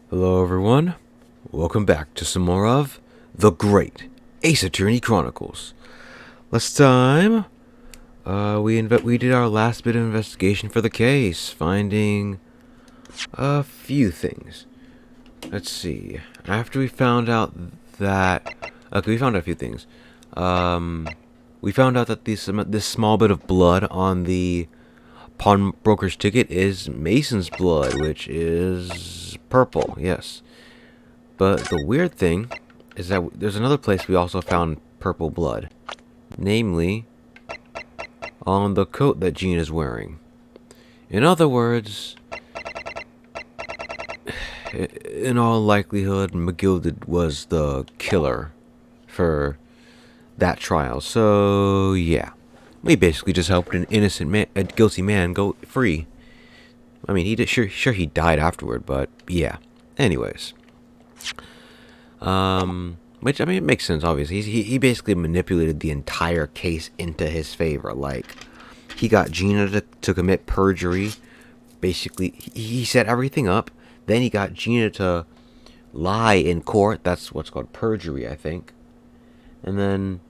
Hello everyone, welcome back to some more of the Great Ace Attorney Chronicles. Last time, we did our last bit of investigation for the case, finding a few things. Let's see, after we found out that... Okay, we found out a few things. We found out that this small bit of blood on the pawnbroker's ticket is Mason's blood, which is purple, yes. But the weird thing is that there's another place we also found purple blood. Namely, on the coat that Jean is wearing. In other words, in all likelihood, McGilded was the killer for that trial. So, yeah. We basically just helped an innocent man, a guilty man, go free. I mean, sure he died afterward, but yeah. Anyways, which I mean, it makes sense. Obviously, he basically manipulated the entire case into his favor. Like, he got Gina to commit perjury. Basically, he set everything up. Then he got Gina to lie in court. That's what's called perjury, I think. And then,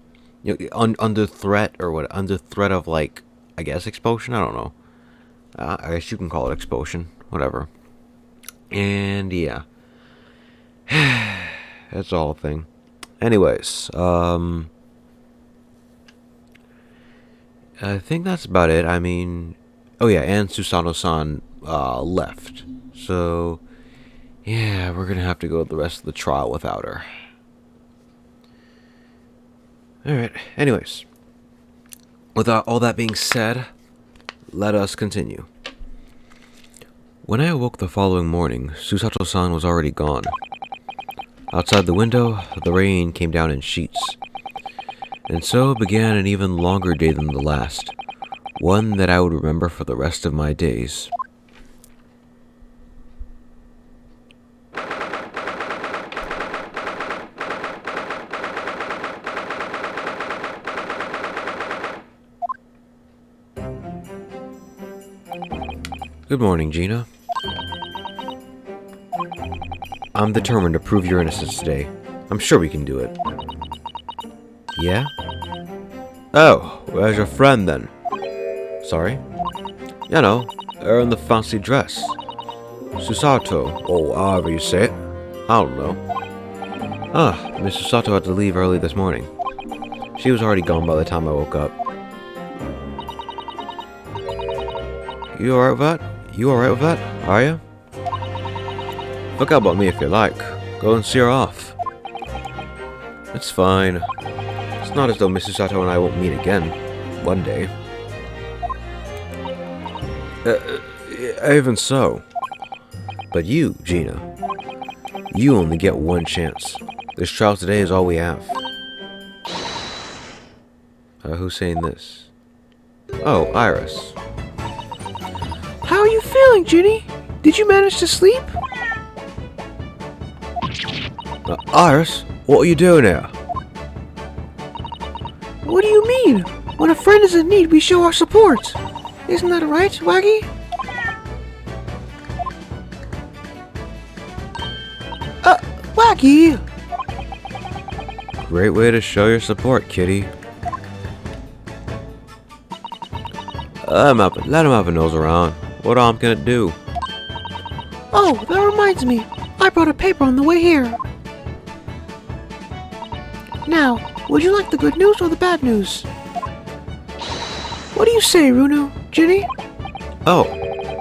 under threat, or what? Under threat of, like, I guess expulsion? I don't know. I guess you can call it expulsion. Whatever. And, yeah. That's the whole thing. Anyways, I think that's about it. I mean, oh yeah, and Susato-san, left. So, yeah, we're gonna have to go the rest of the trial without her. Alright, anyways. With all that being said, let us continue. When I awoke the following morning, Susato-san was already gone. Outside the window, the rain came down in sheets. And so began an even longer day than the last, one that I would remember for the rest of my days. Good morning, Gina. I'm determined to prove your innocence today. I'm sure we can do it. Yeah? Oh, where's your friend then? Sorry? You know, her in the fancy dress. Susato, or however you say it. I don't know. Ah, Miss Susato had to leave early this morning. She was already gone by the time I woke up. You alright with that? You alright with that? Are you? Forget about me if you like. Go and see her off. It's fine. It's not as though Mrs. Sato and I won't meet again. One day. Even so. But you, Gina. You only get one chance. This trial today is all we have. Who's saying this? Oh, Iris. How are you feeling, Ginny? Did you manage to sleep? Iris, what are you doing here? What do you mean? When a friend is in need, we show our support. Isn't that right, Waggy? Waggy! Great way to show your support, kitty. Let him have a nose around. What I'm gonna do? Oh, that reminds me. I brought a paper on the way here. Now, would you like the good news or the bad news? What do you say, Runo? Ginny? Oh,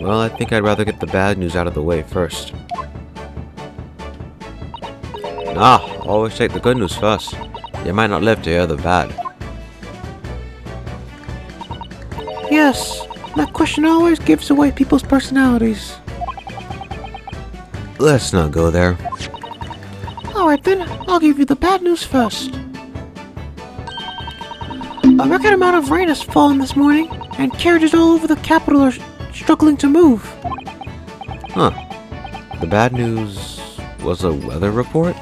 well, I think I'd rather get the bad news out of the way first. Nah, always take the good news first. You might not live to hear the bad. Yes, that question always gives away people's personalities. Let's not go there. Alright then, I'll give you the bad news first. A record amount of rain has fallen this morning, and carriages all over the capital are struggling to move. Huh. The bad news was a weather report?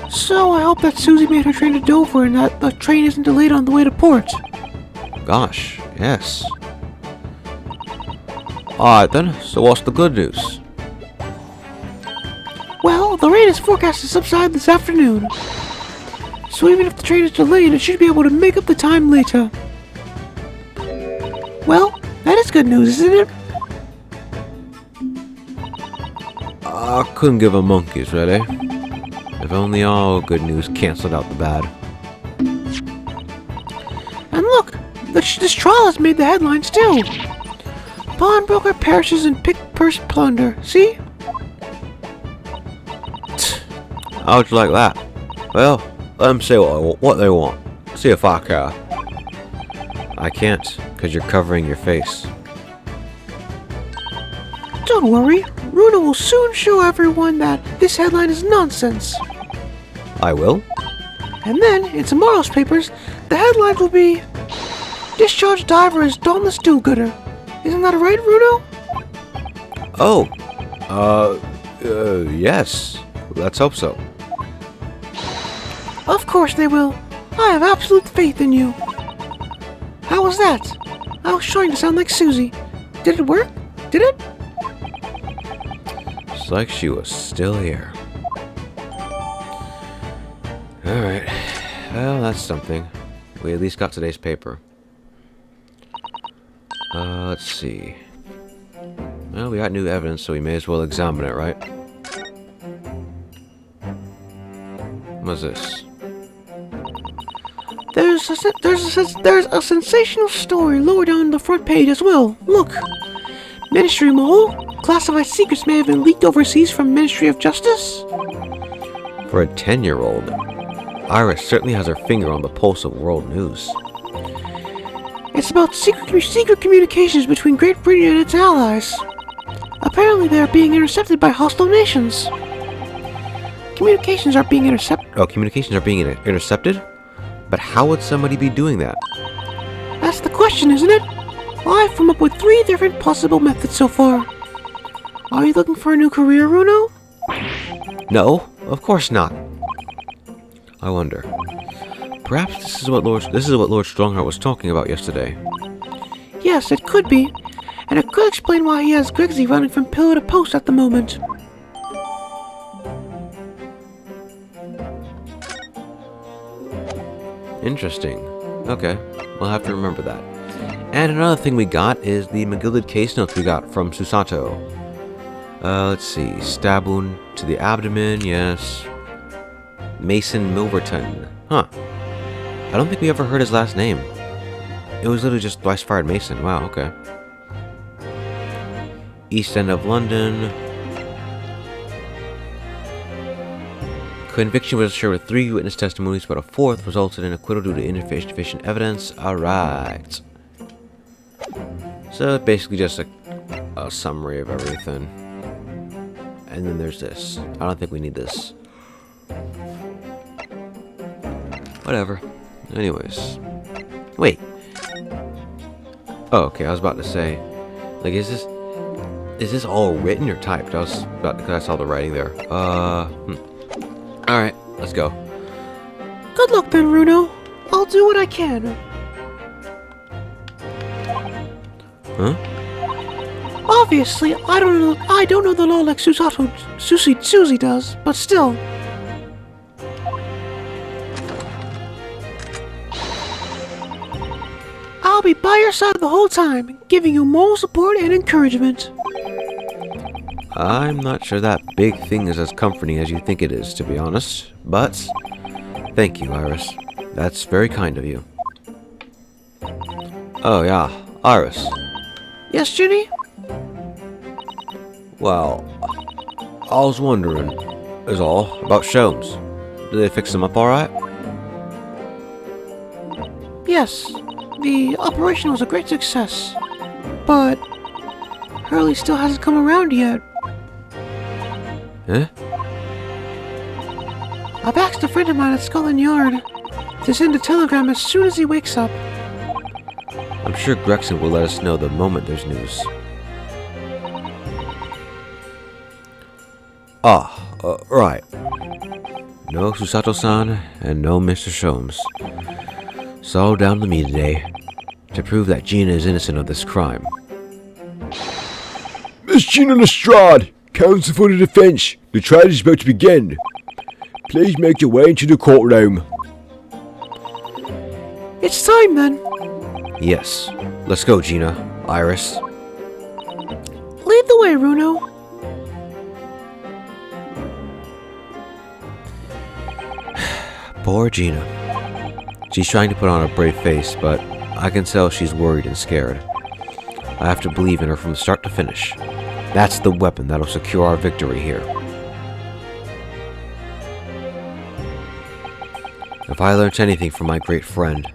So I hope that Susie made her train to Dover and that the train isn't delayed on the way to port. Gosh, yes. Alright then, so what's the good news? the rain is forecast to subside this afternoon. So even if the train is delayed, it should be able to make up the time later. Well, that is good news, isn't it? I couldn't give a monkey's, really. If only all good news canceled out the bad. And look, this trial has made the headlines too. Pawnbroker perishes in picked purse plunder. See? How'd you like that? Well, let them say what they want. See if I care. I can't, because you're covering your face. Don't worry, Runa will soon show everyone that this headline is nonsense. I will? And then, in tomorrow's papers, the headlines will be Discharged diver is dauntless do-gooder. Isn't that right, Runo? Oh, yes. Let's hope so. Of course they will. I have absolute faith in you. How was that? I was trying to sound like Susie. Did it work? Did it? It's like she was still here. Alright. Well, that's something. We at least got today's paper. Let's see. Well, we got new evidence, so we may as well examine it, right? What's this? There's a sensational story lower down the front page as well. Look. Ministry Mole. Classified secrets may have been leaked overseas from Ministry of Justice. For a 10-year-old, Iris certainly has her finger on the pulse of world news. It's about secret communications between Great Britain and its allies. Apparently they are being intercepted by hostile nations. Communications are being intercepted? Oh, communications are being intercepted? But how would somebody be doing that? That's the question, isn't it? I've come up with 3 different possible methods so far. Are you looking for a new career, Runo? No, of course not. I wonder. Perhaps this is what Lord Strongheart was talking about yesterday. Yes, it could be. And it could explain why he has Gregsy running from pillar to post at the moment. Interesting. Okay, we'll have to remember that. And another thing we got is the McGilded case notes we got from Susato. Let's see. Stab wound to the abdomen, yes. Mason Milverton. Huh. I don't think we ever heard his last name. It was literally just Twice Fired Mason. Wow, okay. East End of London. Conviction was shared with 3 witness testimonies, but a 4th resulted in acquittal due to insufficient evidence. Alright. So basically just a summary of everything. And then there's this. I don't think we need this. Whatever. Anyways. Wait. Oh, okay, I was about to say, like, is this all written or typed? I saw the writing there. Alright, let's go. Good luck then, Runo. I'll do what I can. Huh? Obviously, I don't know the law like Susie does, but still. I'll be by your side the whole time, giving you moral support and encouragement. I'm not sure that big thing is as comforting as you think it is, to be honest. But, thank you, Iris. That's very kind of you. Oh, yeah. Iris. Yes, Ginny? Well, I was wondering, is all, about Sholmes. Did they fix them up alright? Yes. The operation was a great success. But Hurley still hasn't come around yet. Huh? I've asked a friend of mine at Scotland Yard to send a telegram as soon as he wakes up. I'm sure Gregson will let us know the moment there's news. Right. No Susato-san and no Mr. Sholmes. It's all down to me today to prove that Gina is innocent of this crime. Miss Gina Lestrade, counsel for the defense, The trial is about to begin. Please make your way into the courtroom. It's time then. Yes. Let's go, Gina. Iris. Lead the way, Runo. Poor Gina. She's trying to put on a brave face, but I can tell she's worried and scared. I have to believe in her from start to finish. That's the weapon that'll secure our victory here. If I learned anything from my great friend,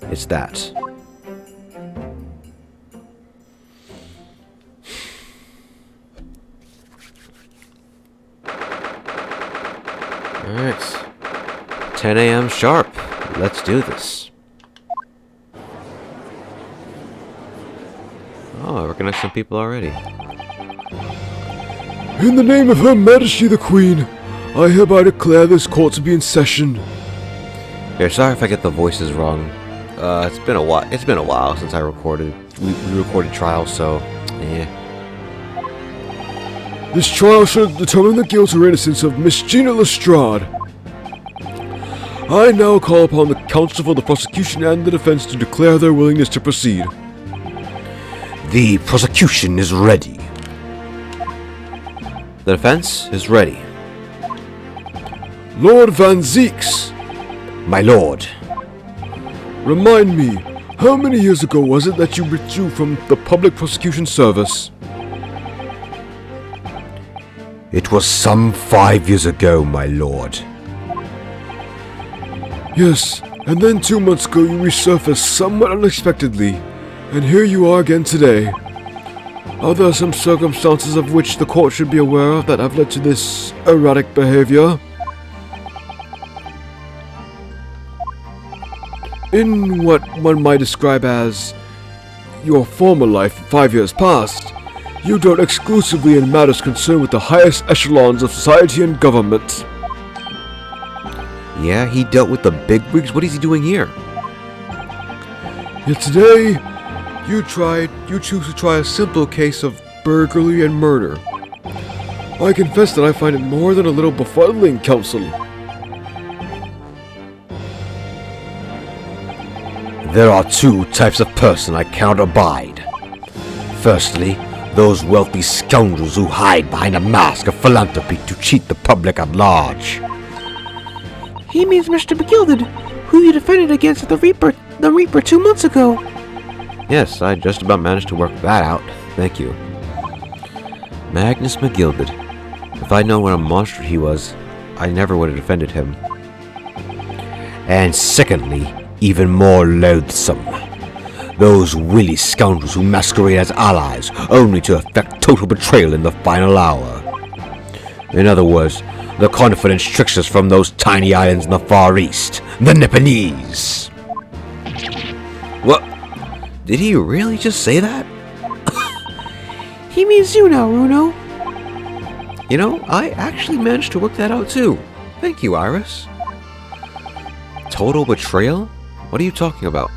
it's that. Alright. 10 a.m. sharp. Let's do this. Oh, I recognize some people already. In the name of Her Majesty the Queen, I hereby declare this court to be in session. Yeah, sorry if I get the voices wrong. It's been a while. It's been a while since I recorded. We recorded trials, so yeah. This trial shall determine the guilt or innocence of Miss Gina Lestrade. I now call upon the counsel for the prosecution and the defense to declare their willingness to proceed. The prosecution is ready. The defense is ready. Lord Van Zeeks, My lord. remind me, how many years ago was it that you withdrew from the public prosecution service? It was some 5 years ago, my lord. Yes, and then 2 months ago you resurfaced somewhat unexpectedly, and here you are again today. Are there some circumstances of which the court should be aware of that have led to this erratic behavior? In what one might describe as your former life 5 years past, you dealt exclusively in matters concerned with the highest echelons of society and government. Yeah, he dealt with the bigwigs. What is he doing here? Yet today, you choose to try a simple case of burglary and murder. I confess that I find it more than a little befuddling, counsel. There are 2 types of person I cannot abide. Firstly, those wealthy scoundrels who hide behind a mask of philanthropy to cheat the public at large. He means Mr. McGilded, who you defended against the Reaper 2 months ago. Yes, I just about managed to work that out. Thank you. Magnus McGilded. If I'd known what a monster he was, I never would have defended him. And secondly, even more loathsome. Those willy scoundrels who masquerade as allies, only to effect total betrayal in the final hour. In other words, the confidence tricksters from those tiny islands in the Far East, the Nipponese. What? Did he really just say that? He means you now, Runo. You know, I actually managed to work that out too. Thank you, Iris. Total betrayal? What are you talking about?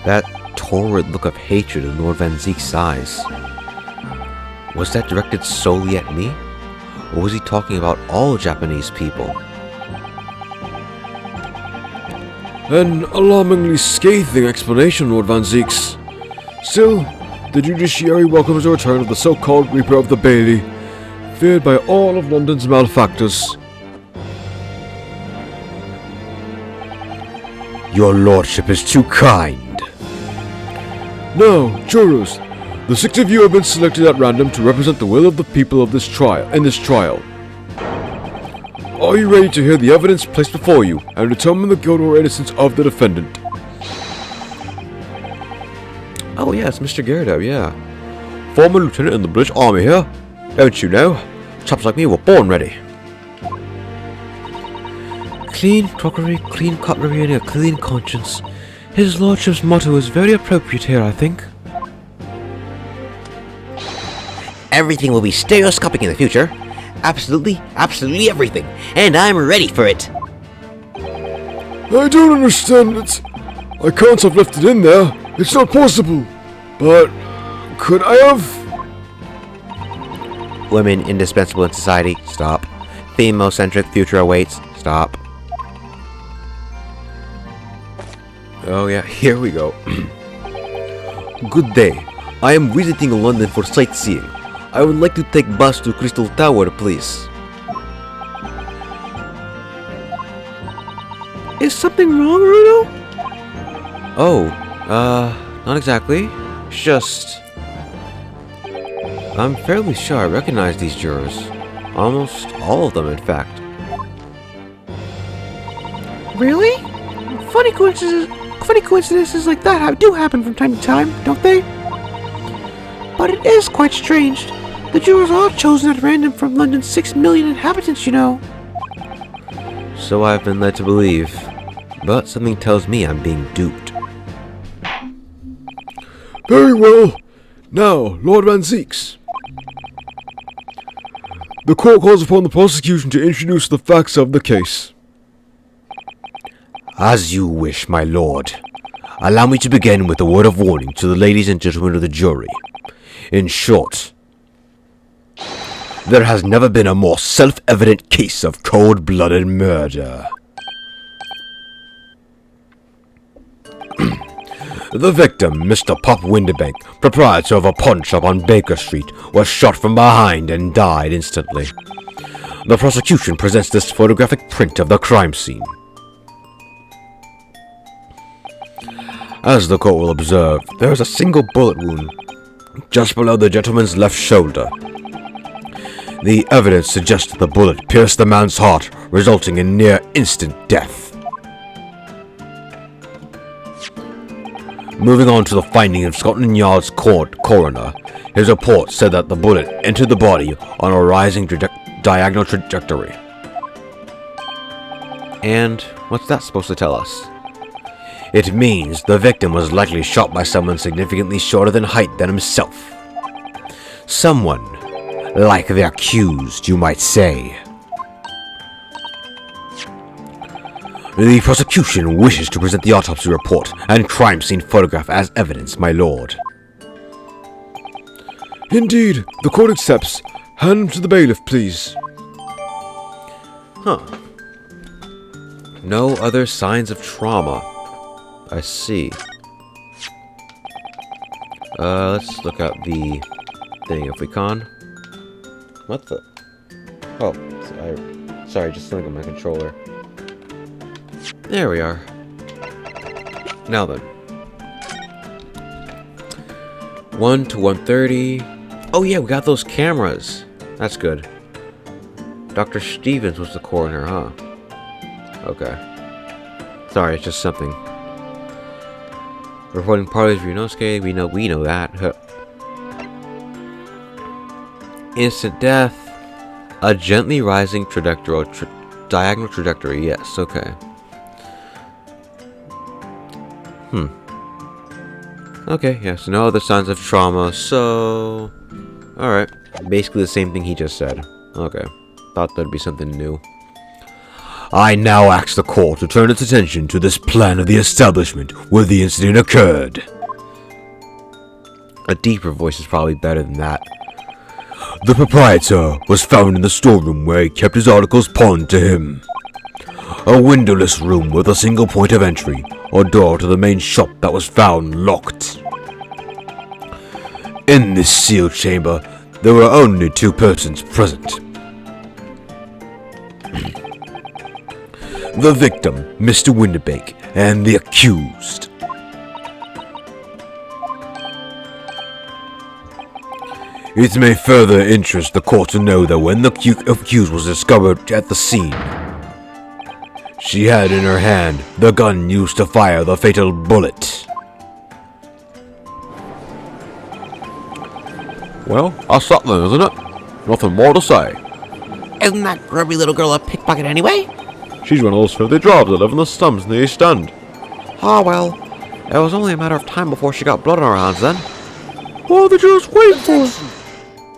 That torrid look of hatred in Lord Van Zeek's eyes. Was that directed solely at me? Or was he talking about all Japanese people? An alarmingly scathing explanation, Lord Van Zeeks. Still, the judiciary welcomes the return of the so-called Reaper of the Bailey, feared by all of London's malefactors. Your lordship is too kind. Now, jurors, the 6 of you have been selected at random to represent the will of the people of this trial. Are you ready to hear the evidence placed before you and determine the guilt or innocence of the defendant? Oh yes, Mr. Gyarados, yeah. Former lieutenant in the British Army here. Don't you know? Chaps like me were born ready. Clean crockery, clean cutlery, and a clean conscience. His lordship's motto is very appropriate here, I think. Everything will be stereoscopic in the future. Absolutely everything. And I'm ready for it. I don't understand it. I can't have left it in there. It's not possible. But could I have? Women indispensable in society. Stop. Female-centric future awaits. Stop. Oh yeah, here we go. Good day. I am visiting London for sightseeing. I would like to take bus to Crystal Tower, please. Is something wrong, Runo? Oh, not exactly. It's just... I'm fairly sure I recognize these jurors. Almost all of them, in fact. Really? Funny coincidences like that do happen from time to time, don't they? But it is quite strange. The jurors are chosen at random from London's 6 million inhabitants, you know. So I've been led to believe. But something tells me I'm being duped. Very well. Now, Lord Van Zeeks. The court calls upon the prosecution to introduce the facts of the case. As you wish, my lord. Allow me to begin with a word of warning to the ladies and gentlemen of the jury. In short, there has never been a more self-evident case of cold-blooded murder. The victim, Mr. Pop Windibank, proprietor of a pawn shop on Baker Street, was shot from behind and died instantly. The prosecution presents this photographic print of the crime scene. As the court will observe, there is a single bullet wound just below the gentleman's left shoulder. The evidence suggests the bullet pierced the man's heart, resulting in near-instant death. Moving on to the finding of Scotland Yard's coroner, his report said that the bullet entered the body on a rising diagonal trajectory. And what's that supposed to tell us? It means the victim was likely shot by someone significantly shorter in height than himself. Someone like the accused, you might say. The prosecution wishes to present the autopsy report and crime scene photograph as evidence, my lord. Indeed, the court accepts. Hand them to the bailiff, please. Huh. No other signs of trauma. I see. Let's look at the thing if we can. What the? Oh, sorry, just something on my controller. There we are. Now then. 1 to 130. Oh yeah, we got those cameras. That's good. Dr. Stevens was the coroner, huh? Okay. Sorry, it's just something. Reporting parties for Yunosuke, we know that. Instant death. A gently rising diagonal trajectory, yes, okay. Okay, yeah, so no other signs of trauma, so... Alright, basically the same thing he just said. Okay, thought that'd be something new. I now ask the court to turn its attention to this plan of the establishment where the incident occurred. A deeper voice is probably better than that. The proprietor was found in the storeroom where he kept his articles pawned to him. A windowless room with a single point of entry, or door to the main shop that was found locked. In this sealed chamber, there were only 2 persons present. The victim, Mr. Windibank, and the accused. It may further interest the court to know that when the accused was discovered at the scene, she had in her hand the gun used to fire the fatal bullet. Well, that's that then, isn't it? Nothing more to say. Isn't that grubby little girl a pickpocket anyway? She's one of those filthy drabs that live in the slums in the East End. Ah, well, it was only a matter of time before she got blood on her hands then. What are they just waiting for?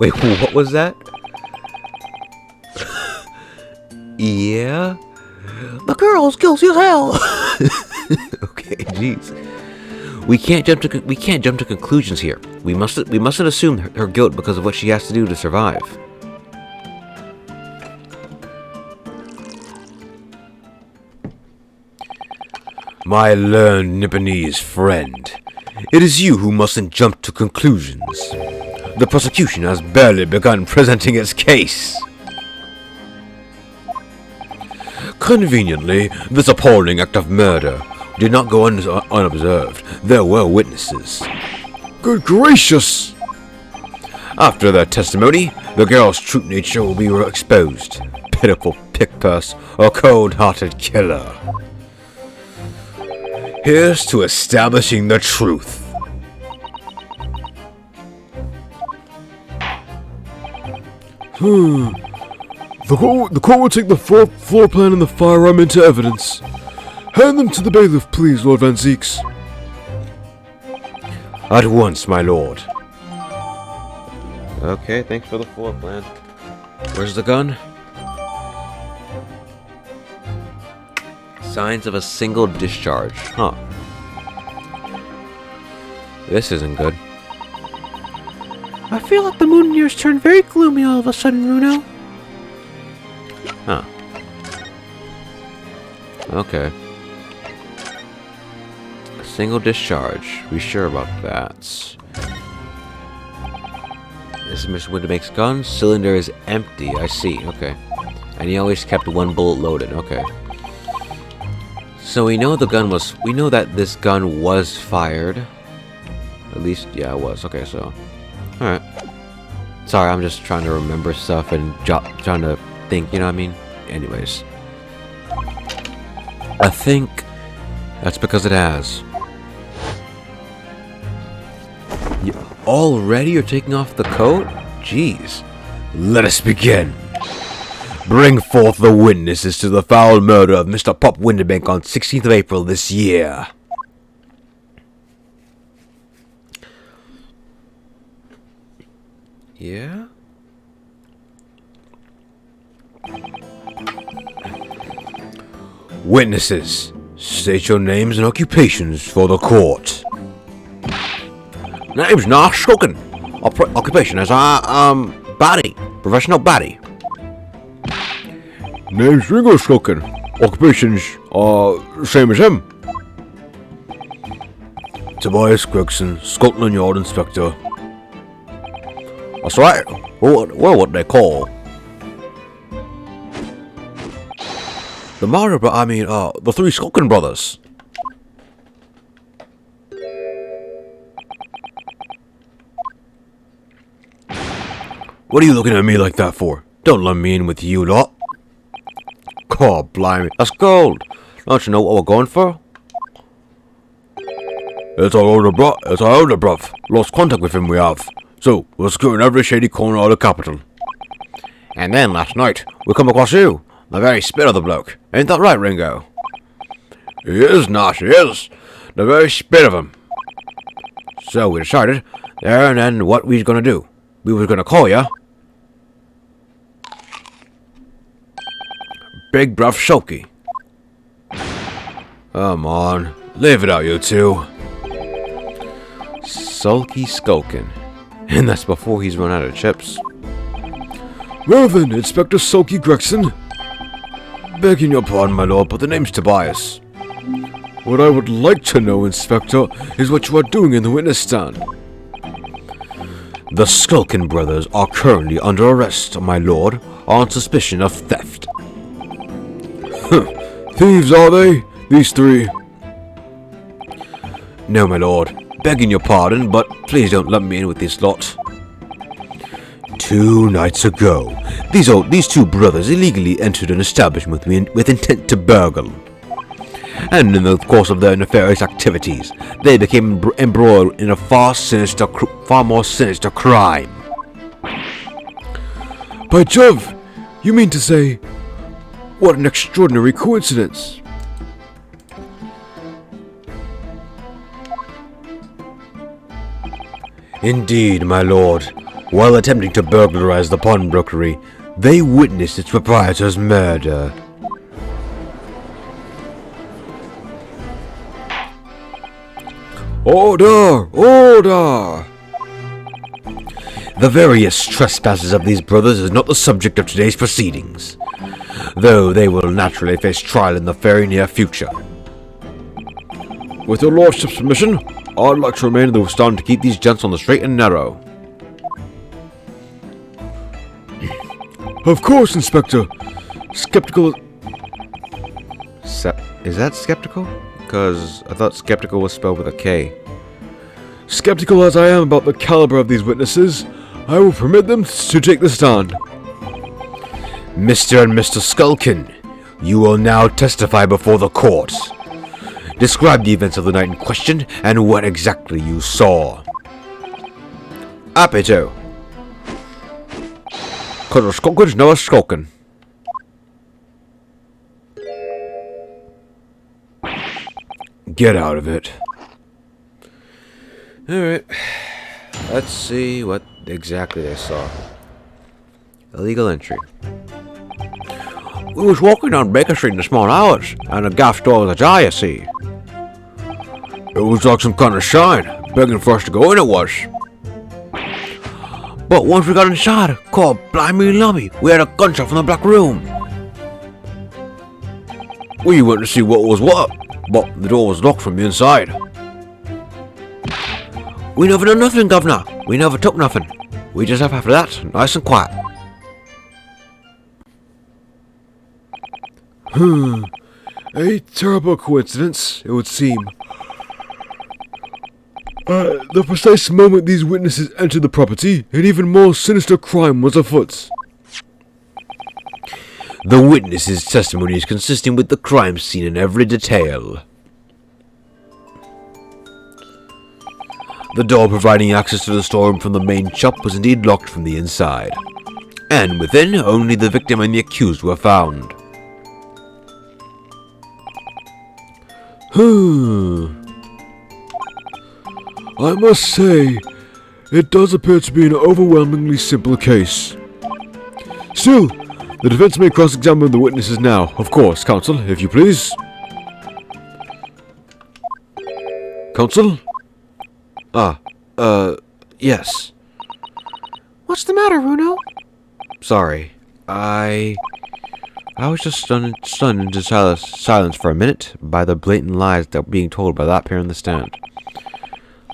Wait, what was that? Yeah? The girl's guilty as hell. Okay, jeez. We can't jump to conclusions here. We mustn't assume her guilt because of what she has to do to survive. My learned Nipponese friend, it is you who mustn't jump to conclusions. The prosecution has barely begun presenting its case. Conveniently, this appalling act of murder did not go unobserved. There were witnesses. Good gracious! After their testimony, the girl's true nature will be exposed. Pitiful pickpurse or cold-hearted killer. Here's to establishing the truth. The court will take the floor plan and the firearm into evidence. Hand them to the bailiff, please, Lord Van Zeeks. At once, my lord. Okay, thanks for the floor plan. Where's the gun? Signs of a single discharge. Huh. This isn't good. I feel like the Mountaineers turned very gloomy all of a sudden, Runo. Huh. Okay. A single discharge. We sure about that? This is Mr. Winter makes guns. Cylinder is empty. I see. Okay. And he always kept one bullet loaded. Okay. So we know the gun was... We know that this gun was fired. At least, yeah, it was. Okay, so... Alright. Sorry, I'm just trying to remember stuff and trying to think, you know what I mean? Anyways. I think that's because it has. Already you're taking off the coat? Jeez. Let us begin. Bring forth the witnesses to the foul murder of Mr. Pop Winterbank on 16th of April this year. Yeah? Witnesses, state your names and occupations for the court. Name's Nash Shulkin. Occupation as body. Professional body. Name's Ringo Shulkin. Occupations same as him. Tobias Gregson, Scotland Yard Inspector. That's right. We're what they call the the three Skulkin brothers. What are you looking at me like that for? Don't let me in with you lot. God blimey, that's gold. Don't you know what we're going for? It's our older bruv. Lost contact with him we have. So, we're securing every shady corner of the capital. And then last night, we come across you. The very spit of the bloke. Ain't that right, Ringo? He is, Nash, he is. The very spit of him. So we decided, there and then, what we was gonna do. We was gonna call ya Big Bruv Shulky. Come on, leave it out, you two. Sulky Skulkin. And that's before he's run out of chips. Well then, Inspector Sulky Gregson. Begging your pardon, my lord, but the name's Tobias. What I would like to know, Inspector, is what you are doing in the witness stand. The Skulkin brothers are currently under arrest, my lord, on suspicion of theft. Thieves, are they? These three? No, my lord. Begging your pardon, but please don't lump me in with this lot. 2 nights ago, these two brothers illegally entered an establishment with intent to burgle. And in the course of their nefarious activities, they became embroiled in a far more sinister crime. By Jove! You mean to say, what an extraordinary coincidence. Indeed, my lord. While attempting to burglarize the pawnbrokery, they witnessed its proprietor's murder. Order! Order! The various trespasses of these brothers is not the subject of today's proceedings, though they will naturally face trial in the very near future. With your lordship's permission, I'd like to remain in the stand to keep these gents on the straight and narrow. Of course, Inspector. Skeptical. Is that skeptical? Because I thought skeptical was spelled with a K. Skeptical as I am about the caliber of these witnesses, I will permit them to take the stand. Mr. and Mr. Skulkin, you will now testify before the court. Describe the events of the night in question and what exactly you saw. Happy to. Cause a skulkin's no a skulkin. Get out of it. Alright. Let's see what exactly they saw. Illegal entry. We was walking down Baker Street in the small hours, and the gas door was ajar, you see. It was like some kind of sign, begging for us to go in, it was. But once we got inside, called blimey lummy, we had a gunshot from the back room. We went to see what was what, but the door was locked from the inside. We never done nothing, Governor. We never took nothing. We just left after that, nice and quiet. A terrible coincidence, it would seem. The precise moment these witnesses entered the property, an even more sinister crime was afoot. The witness's testimony is consistent with the crime scene in every detail. The door providing access to the storeroom from the main shop was indeed locked from the inside, and within only the victim and the accused were found. I must say, it does appear to be an overwhelmingly simple case. Still, the defense may cross-examine the witnesses now. Of course, counsel, if you please. Counsel? Yes. What's the matter, Runo? Sorry. I was just stunned into silence for a minute by the blatant lies that were being told by that pair in the stand.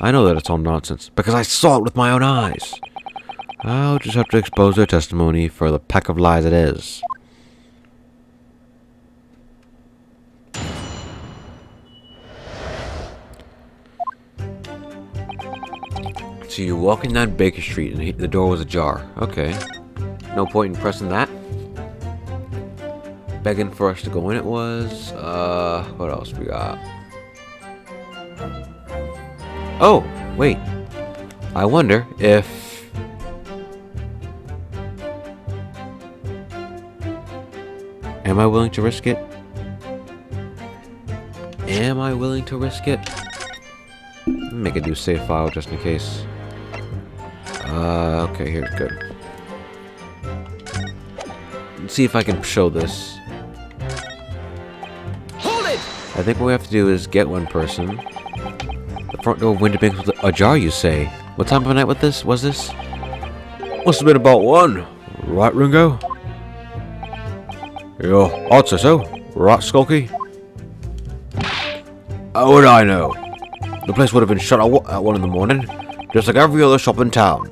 I know that it's all nonsense, because I saw it with my own eyes. I'll just have to expose their testimony for the pack of lies it is. So you're walking down Baker Street and the door was ajar. Okay. No point in pressing that. Begging for us to go in it was. What else we got? Oh, wait. I wonder if... Am I willing to risk it? Am I willing to risk it? Make a new save file just in case. Okay, here's good. Let's see if I can show this. Hold it! I think what we have to do is get one person. The front door window bank was ajar, you say? What time of night was this? Must have been about 1. Right, Ringo? Yeah, I'd say so. Right, Skulky? How would I know? The place would have been shut at 1 in the morning, just like every other shop in town.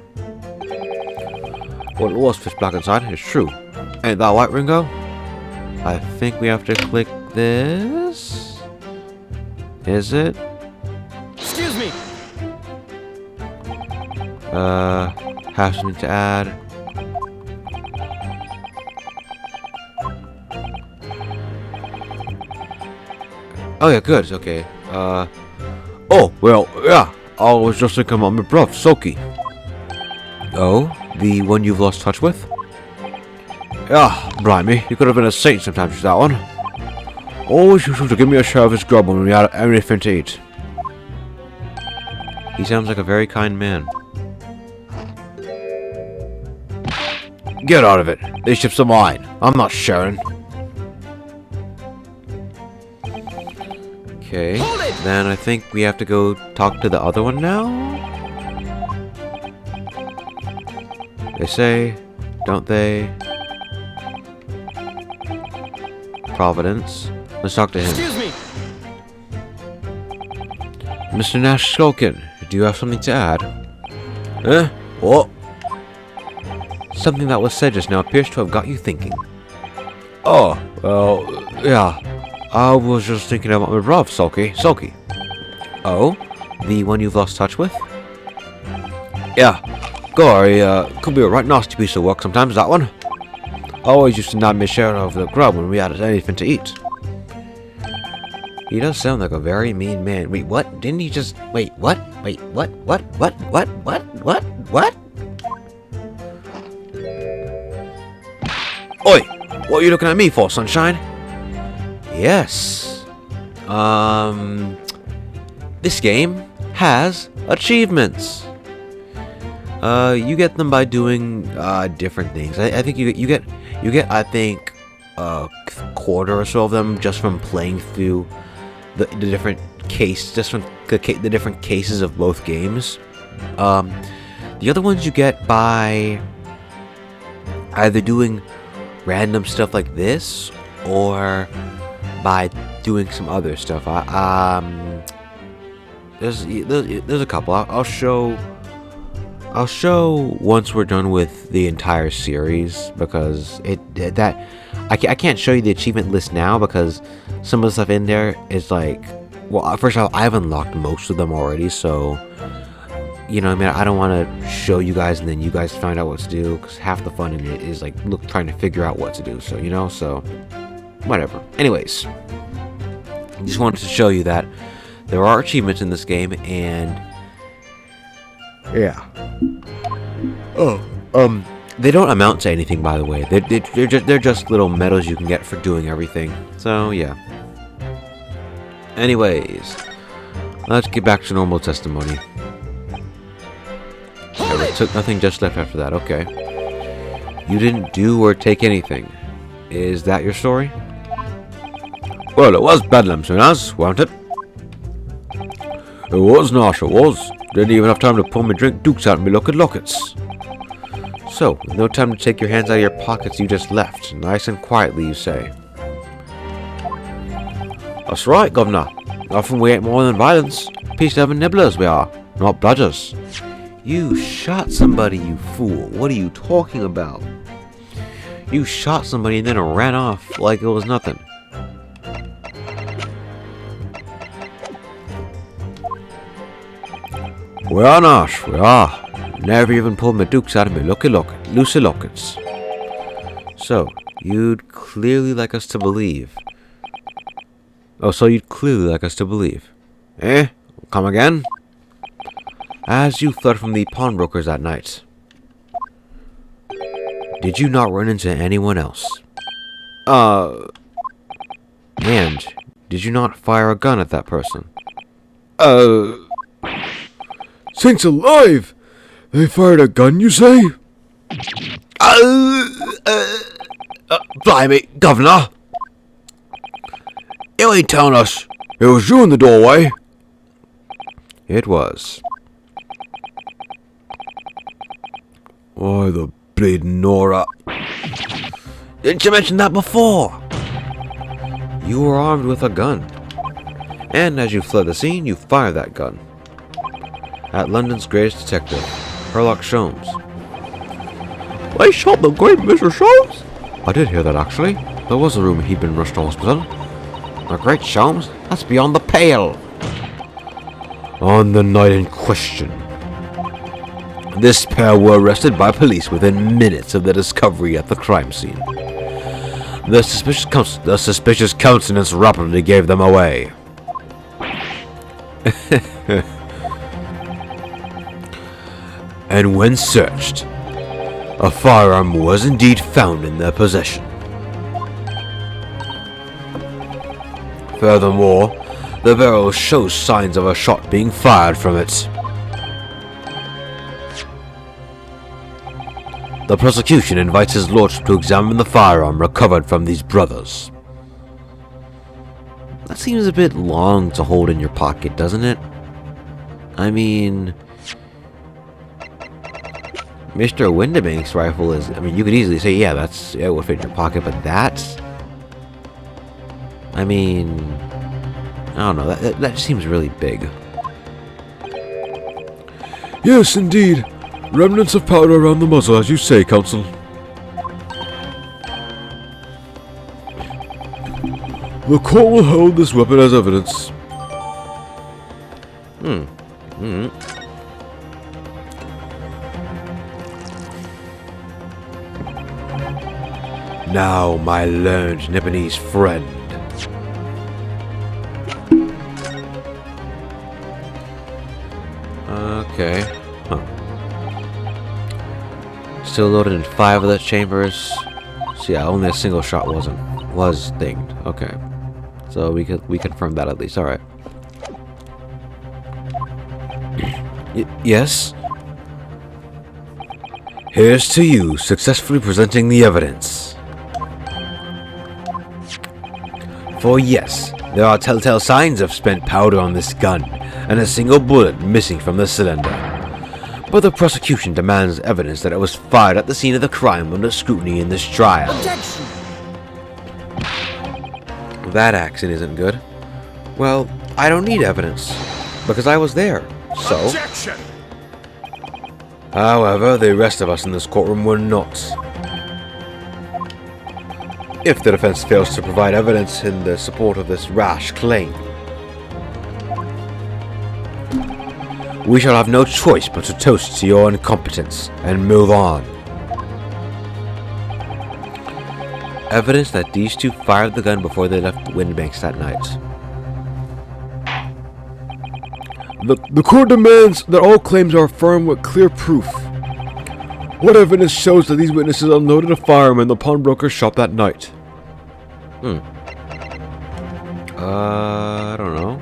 Well, it was pitch black inside, it's true. Ain't that right, Ringo? I think we have to click this. Is it? Excuse me! Have something to add. Oh yeah, good, okay. Oh, well, yeah. I was just thinking about my bruv, Soki. Oh? The one you've lost touch with? Yeah, blimey, you could have been a saint sometimes with that one. Always useful to give me a share of his grub when we had anything to eat. He sounds like a very kind man. Get out of it. These ships are mine. I'm not sharing. Okay, then I think we have to go talk to the other one now? They say, don't they? Providence. Let's talk to him. Excuse me! Mr. Nash Skulkin, do you have something to add? What? Something that was said just now appears to have got you thinking. Oh, well, yeah. I was just thinking about my brother, Sulky. Oh? The one you've lost touch with? Yeah. Gory, could be a right nasty piece of work sometimes, that one. Always used to nab me share of the grub when we had anything to eat. He does sound like a very mean man. Wait, what? Didn't he just... Wait, what? Wait, what? What? Oi! What are you looking at me for, sunshine? Yes. This game has achievements. You get them by doing different things. I think you get I think a quarter or so of them just from playing through the different just from the different cases of both games. The other ones you get by either doing random stuff like this or by doing some other stuff. There's a couple. I'll show once we're done with the entire series, because I can't show you the achievement list now because some of the stuff in there is like, well, first of all, I've unlocked most of them already, so you know what I mean, I don't want to show you guys and then you guys find out what to do, because half the fun in it is like trying to figure out what to do, so you know, so whatever. Anyways, just wanted to show you that there are achievements in this game, and yeah. They don't amount to anything, by the way. They're just little medals you can get for doing everything. So yeah. Anyways, let's get back to normal testimony. There took nothing, just left after that. Okay. You didn't do or take anything. Is that your story? Well, it was Bedlam, soon as, wasn't it? It was, Nash, it was. Didn't even have time to pull me drink dukes out and me lockets. So, with no time to take your hands out of your pockets, you just left. Nice and quietly, you say. That's right, Governor. Often we ain't more than violence. Peace-loving nibblers we are, not bludgers. You shot somebody, you fool. What are you talking about? You shot somebody and then ran off like it was nothing. We are, Nash, we are. Never even pulled my dukes out of me loosey lockets. So, you'd clearly like us to believe. Oh, so you'd clearly like us to believe. Eh? Come again? As you fled from the pawnbrokers that night, did you not run into anyone else? And did you not fire a gun at that person? Saints alive! They fired a gun, you say? Blimey, Governor! You ain't telling us it was you in the doorway? It was. Why, the bleeding Nora. Didn't you mention that before? You were armed with a gun. And as you fled the scene, you fired that gun. At London's greatest detective, Sherlock Sholmes. They shot the great Mr. Sholmes? I did hear that, actually. There was a rumor he'd been rushed to hospital. The great Sholmes? That's beyond the pale. On the night in question, this pair were arrested by police within minutes of their discovery at the crime scene. The suspicious countenance rapidly gave them away. And when searched, a firearm was indeed found in their possession. Furthermore, the barrel shows signs of a shot being fired from it. The prosecution invites his lordship to examine the firearm recovered from these brothers. That seems a bit long to hold in your pocket, doesn't it? I mean, Mr. Windibank's rifle is, I mean, you could easily say, yeah, it would fit in your pocket, but that's, I mean, I don't know, that seems really big. Yes, indeed. Remnants of powder around the muzzle, as you say, Counsel. The court will hold this weapon as evidence. Now, my learned Nipponese friend. Okay. Huh. Still loaded in 5 of the chambers. So yeah, only a single shot was dinged. Okay. So we confirmed that at least. Alright. Yes? Here's to you, successfully presenting the evidence. For yes, there are telltale signs of spent powder on this gun, and a single bullet missing from the cylinder. But the prosecution demands evidence that it was fired at the scene of the crime under scrutiny in this trial. Objection! That accent isn't good. Well, I don't need evidence, because I was there, so... Objection! However, the rest of us in this courtroom were not. If the defense fails to provide evidence in the support of this rash claim, we shall have no choice but to toast to your incompetence and move on. Evidence that these two fired the gun before they left Windbanks that night. The court demands that all claims are affirmed with clear proof. What evidence shows that these witnesses unloaded a firearm in the pawnbroker's shop that night? I don't know.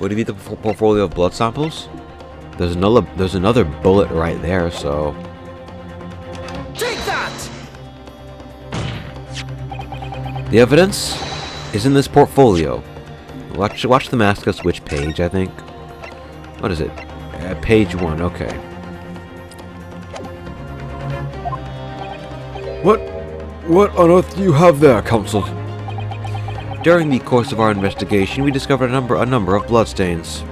Would it be the portfolio of blood samples? There's another bullet right there, so... Take that! The evidence is in this portfolio. Watch the mask of switch page, I think. What is it? Page 1, okay. What on earth do you have there, Counsel? During the course of our investigation, we discovered a number of bloodstains.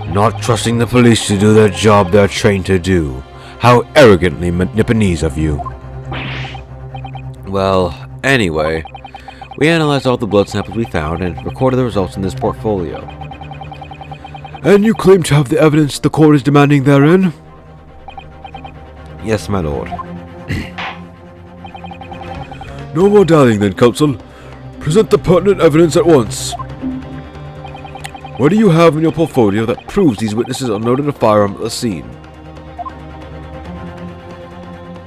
Not trusting the police to do their job they're trained to do. How arrogantly Nipponese of you. Well, anyway, we analyzed all the blood samples we found and recorded the results in this portfolio. And you claim to have the evidence the court is demanding therein? Yes, my lord. No more dallying then, Counsel. Present the pertinent evidence at once. What do you have in your portfolio that proves these witnesses unloaded a firearm at the scene?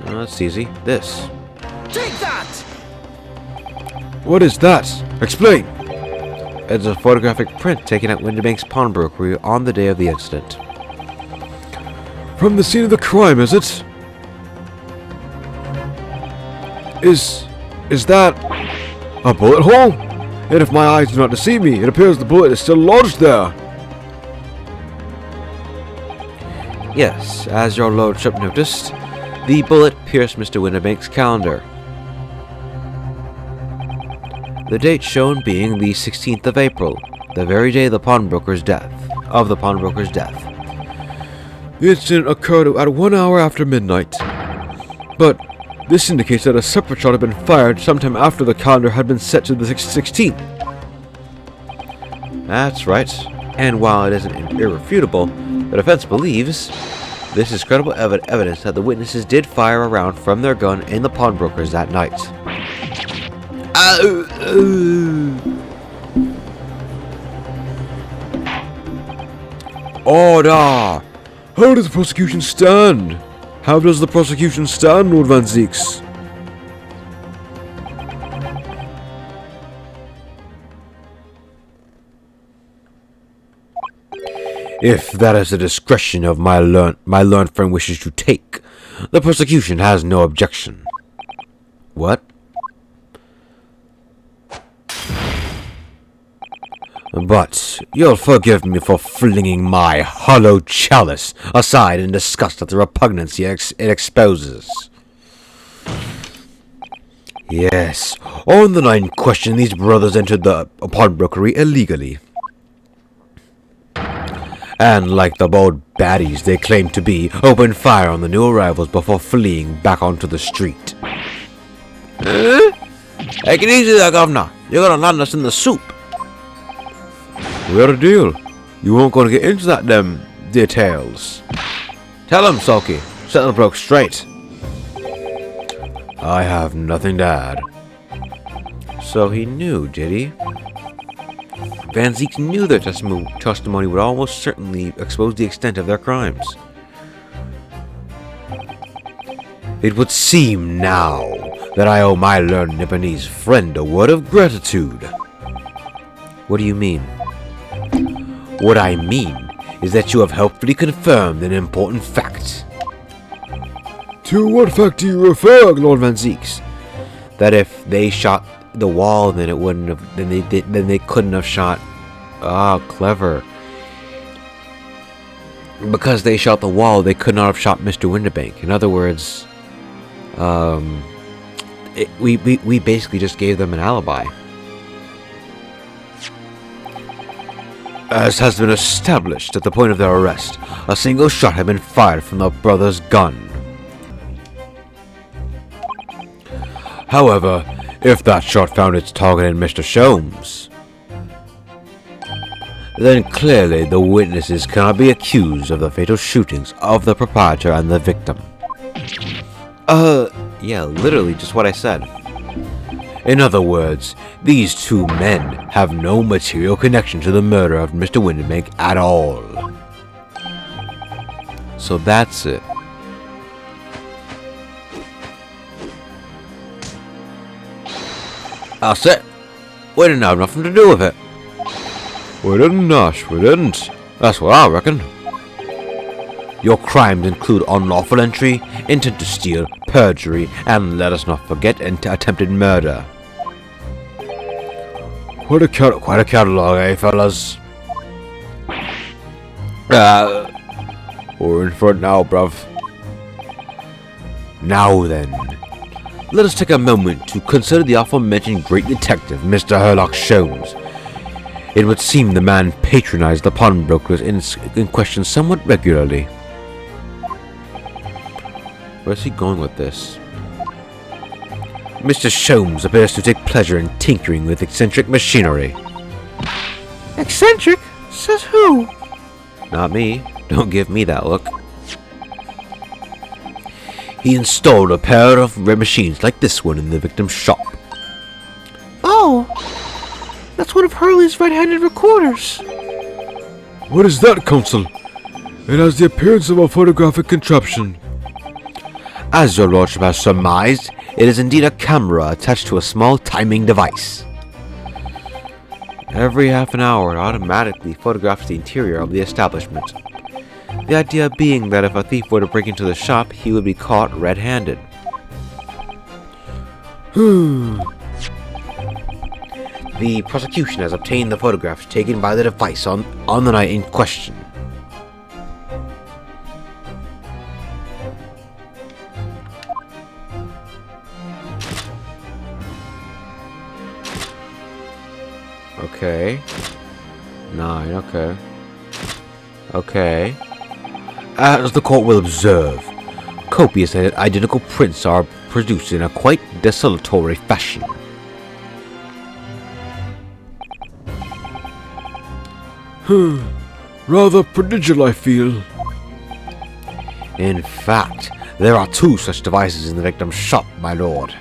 That's easy. This. Take that! What is that? Explain! It's a photographic print taken at Windybank's pawnbrokery on the day of the incident. From the scene of the crime, is it? Is that a bullet hole? And if my eyes do not deceive me, it appears the bullet is still lodged there. Yes, as your lordship noticed, the bullet pierced Mr. Windybank's calendar. The date shown being the 16th of April, the very day of the pawnbroker's death. The incident occurred at 1 hour after midnight. But this indicates that a separate shot had been fired sometime after the calendar had been set to the 16th. That's right. And while it isn't irrefutable, the defense believes this is credible evidence that the witnesses did fire a round from their gun in the pawnbrokers that night. Order! How does the prosecution stand? How does the prosecution stand, Lord Van Zeeks? If that is the discretion of my learned friend wishes to take, the prosecution has no objection. What? But you'll forgive me for flinging my hollow chalice aside in disgust at the repugnancy it exposes. Yes, on the night in question, these brothers entered the pawnbrokery illegally. And like the bold baddies they claimed to be, opened fire on the new arrivals before fleeing back onto the street. Take it easy there, Governor. You're gonna land us in the soup. We got a deal. You won't gonna get into that them details. Tell him, Sulky. Set the broke straight. I have nothing to add. So he knew, did he? Van Zeek knew their testimony would almost certainly expose the extent of their crimes. It would seem now that I owe my learned Nipponese friend a word of gratitude. What do you mean? What I mean is that you have helpfully confirmed an important fact. To what fact do you refer, Lord Van Zeeks? That if they shot the wall, then it wouldn't have. Then they couldn't have shot. Ah, clever. Because they shot the wall, they could not have shot Mr. Winterbank. In other words, we basically just gave them an alibi. As has been established at the point of their arrest, a single shot had been fired from the brothers' gun. However, if that shot found its target in Mr. Sholmes, then clearly the witnesses cannot be accused of the fatal shootings of the proprietor and the victim. Yeah, literally just what I said. In other words, these two men have no material connection to the murder of Mr. Winterbank at all. So that's it. That's it. We didn't have nothing to do with it. We didn't. That's what I reckon. Your crimes include unlawful entry, intent to steal, perjury, and let us not forget, attempted murder. Quite a catalog, eh, fellas? We're in for it now, bruv. Now then, let us take a moment to consider the aforementioned great detective, Mr. Herlock Sholmes. It would seem the man patronized the pawnbrokers in question somewhat regularly. Where's he going with this? Mr. Sholmes appears to take pleasure in tinkering with eccentric machinery. Eccentric? Says who? Not me. Don't give me that look. He installed a pair of machines like this one in the victim's shop. Oh, that's one of Hurley's red-handed recorders. What is that, Consul? It has the appearance of a photographic contraption. As your lordship has surmised, it is indeed a camera attached to a small timing device. Every half an hour, it automatically photographs the interior of the establishment. The idea being that if a thief were to break into the shop, he would be caught red-handed. The prosecution has obtained the photographs taken by the device on the night in question. Okay. 9, okay. Okay. As the court will observe, copious and identical prints are produced in a quite desultory fashion. Rather prodigal, I feel. In fact, there are 2 such devices in the victim's shop, my lord.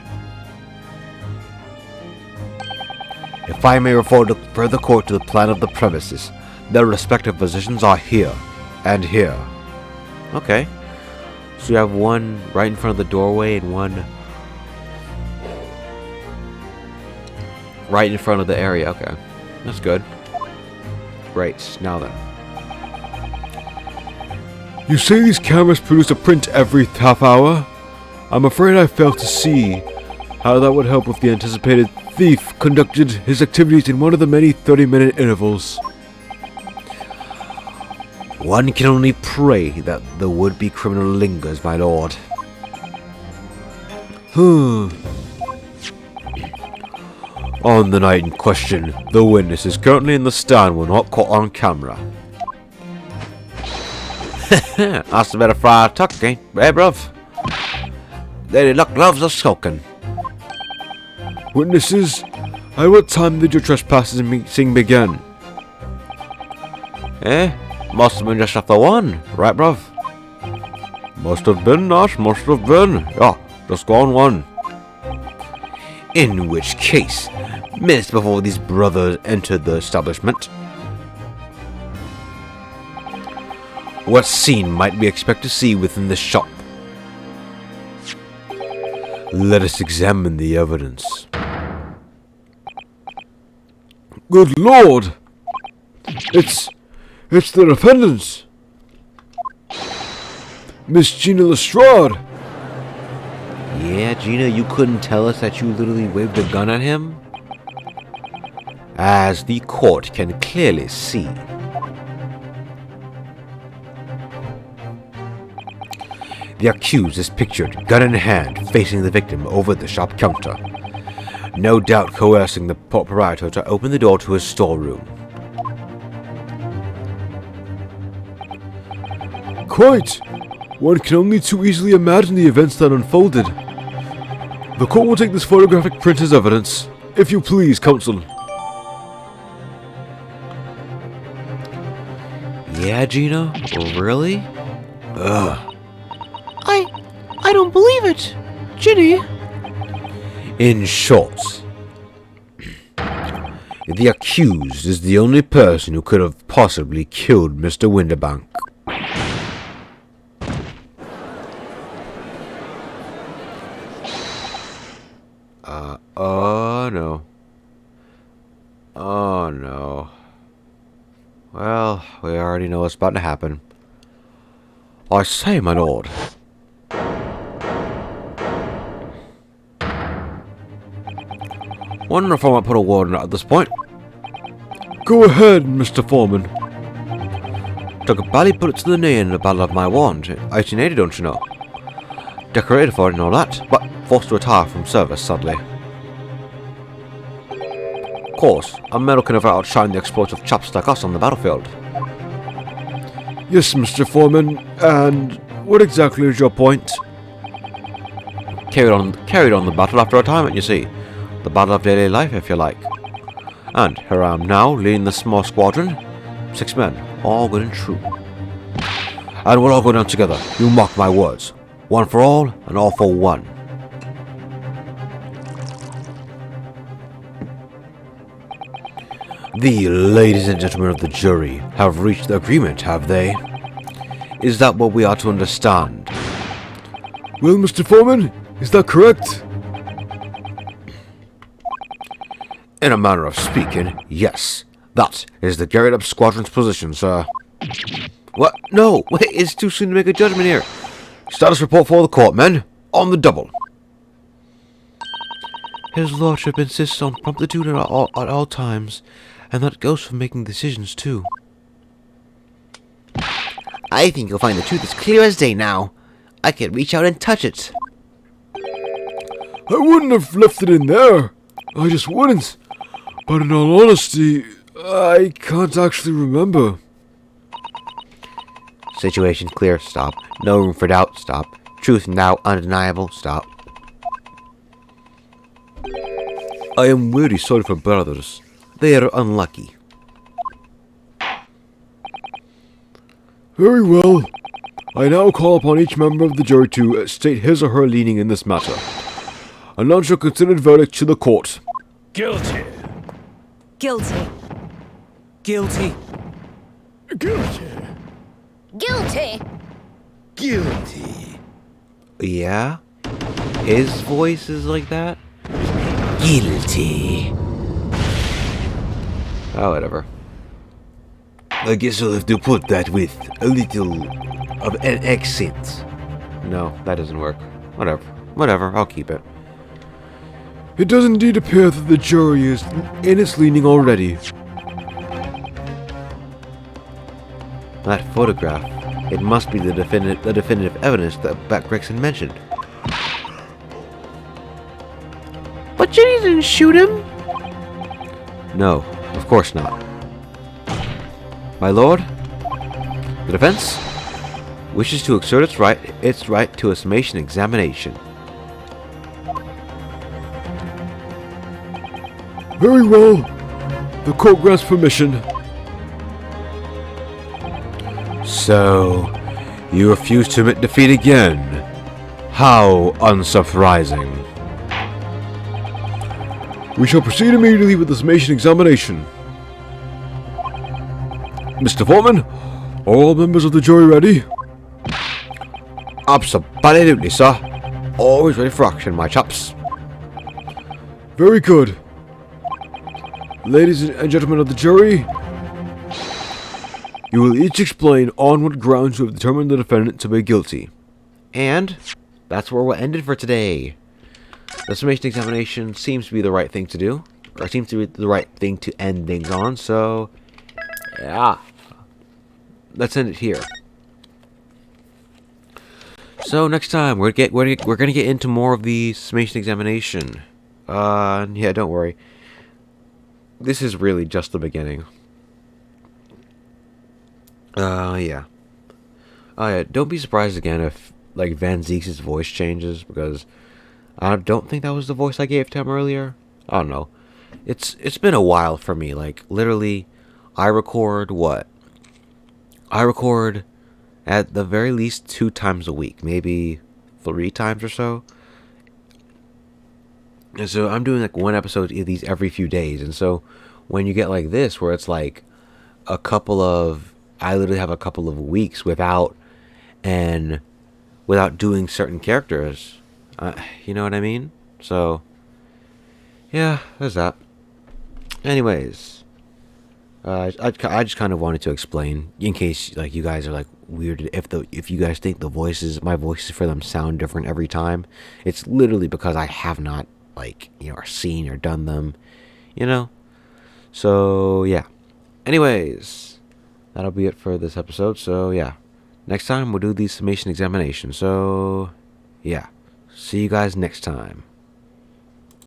If I may refer the court to the plan of the premises, their respective positions are here and here. Okay. So you have one right in front of the doorway and one right in front of the area. Okay. That's good. Great. Now then. You say these cameras produce a print every half hour? I'm afraid I fail to see how that would help if the anticipated thief conducted his activities in one of the many 30-minute intervals. One can only pray that the would-be criminal lingers, my lord. On the night in question, the witness is currently in the stand when not caught on camera. That's a bit of fried tuck, eh, bruv? Lady Luck loves a skulking. Witnesses, at what time did your trespassing begin? Must have been just after 1, right, bruv? Must have been, Nash, must have been. Yeah, just gone 1. In which case, minutes before these brothers entered the establishment, what scene might we expect to see within the shop? Let us examine the evidence. Good lord! It's the defendants! Miss Gina Lestrade! Yeah, Gina, you couldn't tell us that you literally waved a gun at him? As the court can clearly see. The accused is pictured, gun in hand, facing the victim over the shop counter. No doubt coercing the proprietor to open the door to his storeroom. Quite! One can only too easily imagine the events that unfolded. The court will take this photographic print as evidence. If you please, counsel. Yeah, Gina? Really? Ugh. I don't believe it. Ginny. In short, the accused is the only person who could have possibly killed Mr. Winterbank. Oh no. Oh no. Well, we already know what's about to happen. I say, my lord. Wonder if I might put a word in it at this point. Go ahead, Mr. Foreman. Took a bally bullet to the knee in the Battle of my wand, 1880, don't you know? Decorated for it and all that, but forced to retire from service, sadly. Of course, a medal can never outshine the exploits of chaps like us on the battlefield. Yes, Mr. Foreman, and what exactly is your point? Carried on the battle after retirement, you see. The battle of daily life, if you like. And here I am now, leading the small squadron. 6 men, all good and true. And we'll all go down together, you mark my words. One for all, and all for one. The ladies and gentlemen of the jury have reached agreement, have they? Is that what we are to understand? Well, Mr. Foreman, is that correct? In a manner of speaking, yes. That is the Garrett Up Squadron's position, sir. What? No, wait, it's too soon to make a judgment here. Status report for the court, men. On the double. His lordship insists on promptitude at all times, and that goes for making decisions, too. I think you'll find the truth as clear as day now. I could reach out and touch it. I wouldn't have left it in there. I just wouldn't. But in all honesty, I can't actually remember. Situation clear, stop. No room for doubt, stop. Truth now undeniable, stop. I am really sorry for brothers. They are unlucky. Very well. I now call upon each member of the jury to state his or her leaning in this matter. Announce your considered verdict to the court. Guilty. Guilty. Guilty. Guilty. Guilty. Guilty. Yeah? His voice is like that? Guilty. Oh, whatever. I guess I'll have to put that with a little of an accent. No, that doesn't work. Whatever, I'll keep it. It does indeed appear that the jury is in its leaning already. That photograph. It must be the definitive evidence that Beck Gregson mentioned. But Ginny didn't shoot him. No, of course not. My lord, the defense wishes to exert its right to a summation examination. Very well. The court grants permission. So, you refuse to admit defeat again? How unsurprising. We shall proceed immediately with the summation examination. Mr. Foreman, are all members of the jury ready? Absolutely, sir. Always ready for action, my chaps. Very good. Ladies and gentlemen of the jury, you will each explain on what grounds you have determined the defendant to be guilty. And that's where we'll end it for today. The summation examination seems to be the right thing to do, or seems to be the right thing to end things on, so yeah. Let's end it here. So next time we're gonna get into more of the summation examination. Yeah, don't worry. This is really just the beginning. Yeah. Don't be surprised again if like Van Zeke's voice changes, because I don't think that was the voice I gave to him earlier. I don't know. It's been a while for me. Like literally, I record at the very least 2 times a week, maybe 3 times or so. And so I'm doing like one episode of these every few days. And so when you get like this, where it's like I literally have a couple of weeks without doing certain characters, you know what I mean? So yeah, there's that. Anyways, I just kind of wanted to explain in case like you guys are like weirded if you guys think my voices for them sound different every time. It's literally because I have not seen or done them, So yeah. Anyways, that'll be it for this episode. So yeah, next time we'll do the summation examination. So yeah, see you guys next time.